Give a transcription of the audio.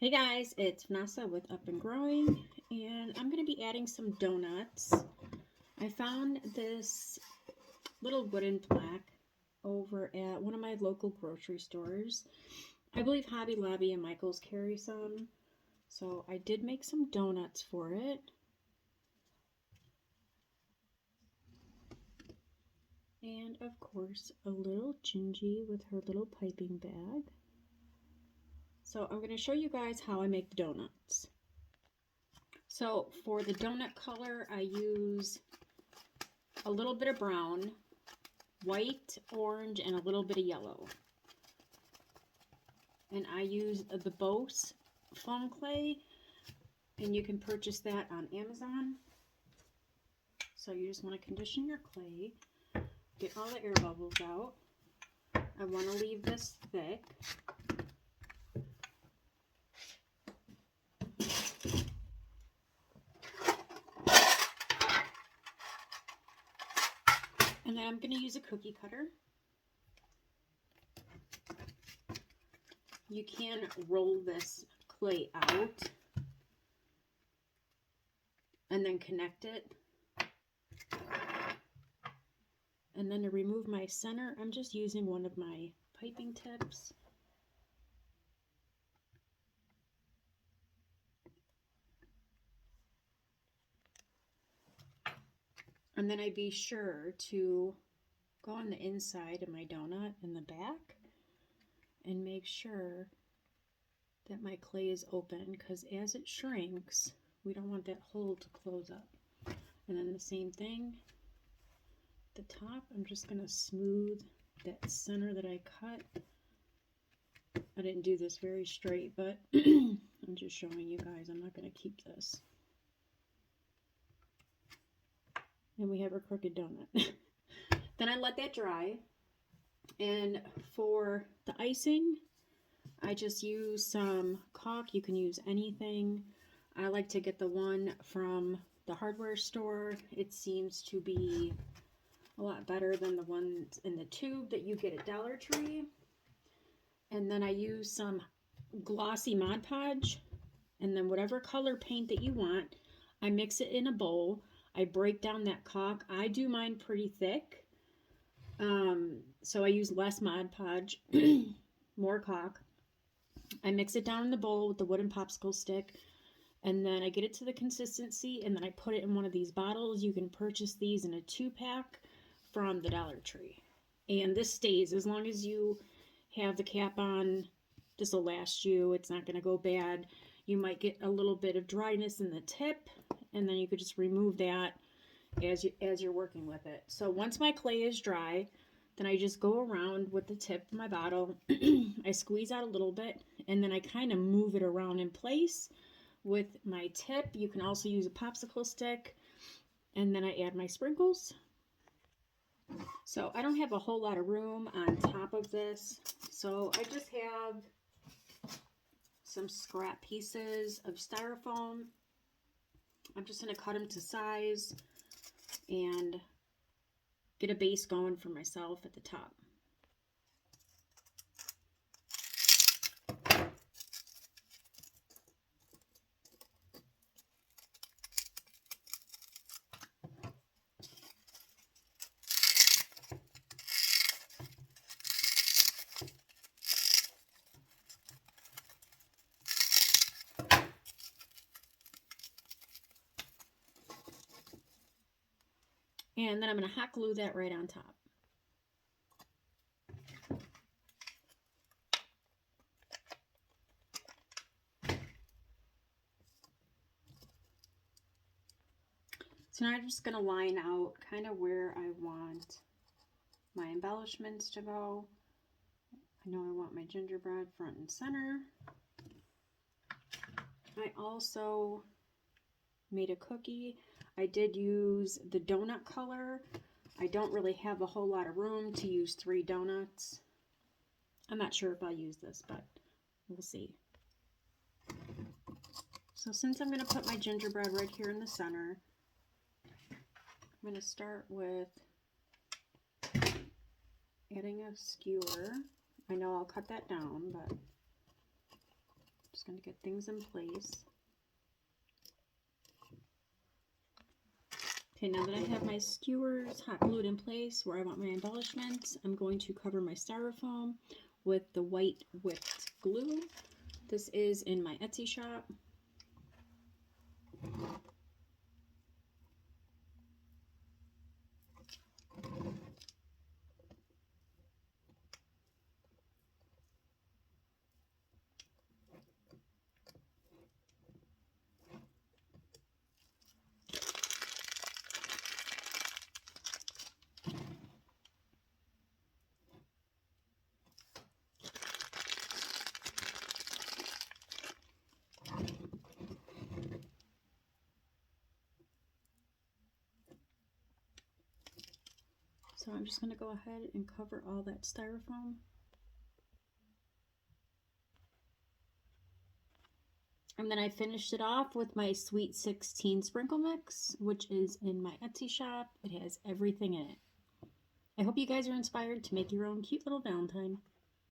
Hey guys, it's Vanessa with Up and Growing, and I'm going to be adding some donuts. I found this little wooden plaque over at one of my local grocery stores. I believe Hobby Lobby and Michael's carry some, so I did make some donuts for it. And of course, a little Gingy with her little piping bag. So I'm going to show you guys how I make the donuts. So for the donut color, I use a little bit of brown, white, orange, and a little bit of yellow. And I use the Bose foam clay, and you can purchase that on Amazon. So you just want to condition your clay, get all the air bubbles out. I want to leave this thick. And then I'm going to use a cookie cutter. You can roll this clay out and then connect it. And then to remove my center, I'm just using one of my piping tips. And then I'd be sure to go on the inside of my donut in the back and make sure that my clay is open, because as it shrinks, we don't want that hole to close up. And then the same thing, the top, I'm just going to smooth that center that I cut. I didn't do this very straight, but I'm just showing you guys. I'm not going to keep this. And we have a crooked donut. Then I let that dry. And for the icing, I just use some caulk. You can use anything. I like to get the one from the hardware store. It seems to be a lot better than the ones in the tube that you get at Dollar Tree. And then I use some glossy Mod Podge. And then whatever color paint that you want, I mix it in a bowl. I break down that caulk. I do mine pretty thick. So I use less Mod Podge, more caulk. I mix it down in the bowl with the wooden popsicle stick, and then I get it to the consistency, and then I put it in one of these bottles. You can purchase these in a 2-pack from the Dollar Tree. And this stays as long as you have the cap on. This will last you. It's not going to go bad. You might get a little bit of dryness in the tip, and then you could just remove that as you're working with it. So once my clay is dry, then I just go around with the tip of my bottle. I squeeze out a little bit, and then I kind of move it around in place with my tip. You can also use a popsicle stick, and then I add my sprinkles. So I don't have a whole lot of room on top of this, so I just have some scrap pieces of styrofoam. I'm just going to cut them to size and get a base going for myself at the top. And then I'm going to hot glue that right on top. So now I'm just going to line out kind of where I want my embellishments to go. I know I want my gingerbread front and center. I also made a cookie. I did use the donut color. I don't really have a whole lot of room to use 3 donuts. I'm not sure if I'll use this, but we'll see. So since I'm going to put my gingerbread right here in the center, I'm going to start with adding a skewer. I know I'll cut that down, but Just going to get things in place. Okay, now that I have my skewers hot glued in place where I want my embellishments, I'm going to cover my styrofoam with the white whipped glue. This is in my Etsy shop. So I'm just going to go ahead and cover all that styrofoam. And then I finished it off with my Sweet 16 sprinkle mix, which is in my Etsy shop. It has everything in it. I hope you guys are inspired to make your own cute little Valentine.